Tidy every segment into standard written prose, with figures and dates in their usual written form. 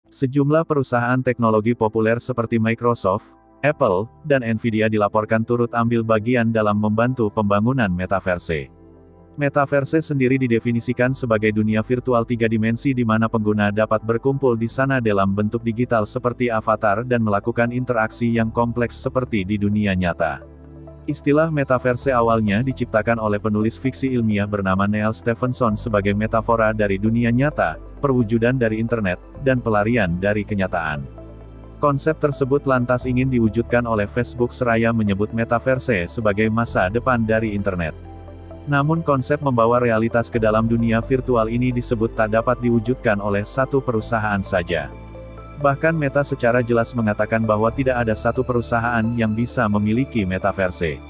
Sejumlah perusahaan teknologi populer seperti Microsoft, Apple, dan Nvidia dilaporkan turut ambil bagian dalam membantu pembangunan metaverse. Metaverse sendiri didefinisikan sebagai dunia virtual 3 dimensi di mana pengguna dapat berkumpul di sana dalam bentuk digital seperti avatar dan melakukan interaksi yang kompleks seperti di dunia nyata. Istilah metaverse awalnya diciptakan oleh penulis fiksi ilmiah bernama Neal Stephenson sebagai metafora dari dunia nyata, perwujudan dari internet, dan pelarian dari kenyataan. Konsep tersebut lantas ingin diwujudkan oleh Facebook seraya menyebut metaverse sebagai masa depan dari internet. Namun konsep membawa realitas ke dalam dunia virtual ini disebut tak dapat diwujudkan oleh satu perusahaan saja. Bahkan Meta secara jelas mengatakan bahwa tidak ada satu perusahaan yang bisa memiliki metaverse.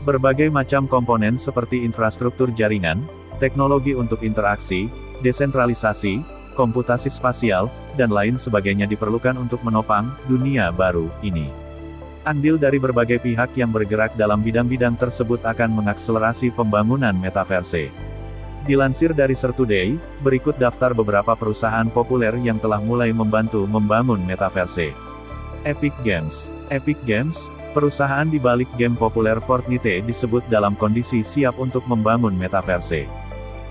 Berbagai macam komponen seperti infrastruktur jaringan, teknologi untuk interaksi, desentralisasi, komputasi spasial, dan lain sebagainya diperlukan untuk menopang dunia baru ini. Andil dari berbagai pihak yang bergerak dalam bidang-bidang tersebut akan mengakselerasi pembangunan metaverse. Dilansir dari Today, berikut daftar beberapa perusahaan populer yang telah mulai membantu membangun metaverse. Epic Games. Epic Games, perusahaan di balik game populer Fortnite disebut dalam kondisi siap untuk membangun metaverse.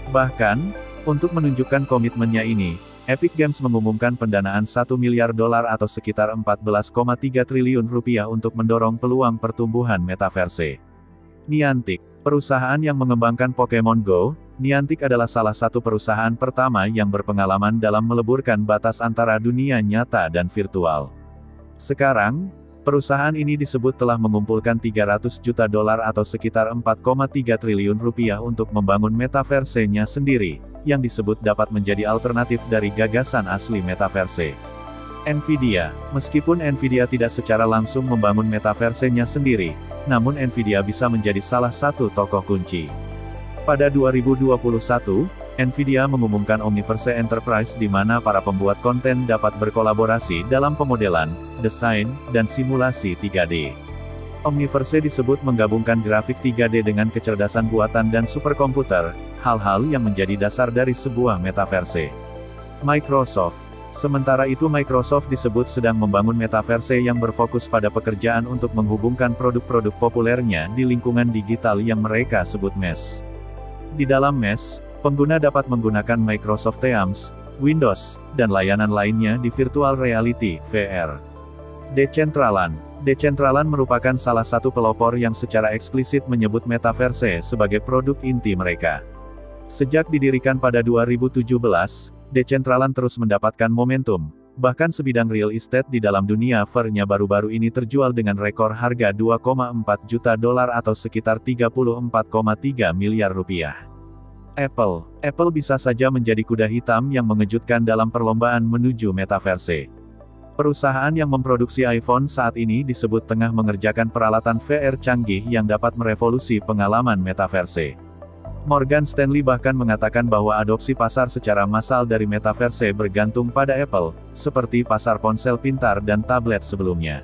Bahkan, untuk menunjukkan komitmennya ini, Epic Games mengumumkan pendanaan $1 miliar atau sekitar 14,3 triliun rupiah untuk mendorong peluang pertumbuhan metaverse. Niantic, perusahaan yang mengembangkan Pokemon Go, Niantic adalah salah satu perusahaan pertama yang berpengalaman dalam meleburkan batas antara dunia nyata dan virtual. Sekarang, perusahaan ini disebut telah mengumpulkan $300 juta atau sekitar 4,3 triliun rupiah untuk membangun metaverse-nya sendiri, yang disebut dapat menjadi alternatif dari gagasan asli metaverse. Nvidia, meskipun Nvidia tidak secara langsung membangun metaverse-nya sendiri, namun Nvidia bisa menjadi salah satu tokoh kunci. Pada 2021, Nvidia mengumumkan Omniverse Enterprise di mana para pembuat konten dapat berkolaborasi dalam pemodelan, desain, dan simulasi 3D. Omniverse disebut menggabungkan grafik 3D dengan kecerdasan buatan dan superkomputer, hal-hal yang menjadi dasar dari sebuah metaverse. Microsoft. Sementara itu Microsoft disebut sedang membangun metaverse yang berfokus pada pekerjaan untuk menghubungkan produk-produk populernya di lingkungan digital yang mereka sebut Mesh. Di dalam Mesh, pengguna dapat menggunakan Microsoft Teams, Windows, dan layanan lainnya di virtual reality (VR). Decentraland. Decentraland merupakan salah satu pelopor yang secara eksplisit menyebut metaverse sebagai produk inti mereka. Sejak didirikan pada 2017, Decentraland terus mendapatkan momentum. Bahkan sebidang real estate di dalam dunia VR-nya baru-baru ini terjual dengan rekor harga $2,4 juta atau sekitar 34,3 miliar rupiah. Apple bisa saja menjadi kuda hitam yang mengejutkan dalam perlombaan menuju metaverse. Perusahaan yang memproduksi iPhone saat ini disebut tengah mengerjakan peralatan VR canggih yang dapat merevolusi pengalaman metaverse. Morgan Stanley bahkan mengatakan bahwa adopsi pasar secara massal dari metaverse bergantung pada Apple, seperti pasar ponsel pintar dan tablet sebelumnya.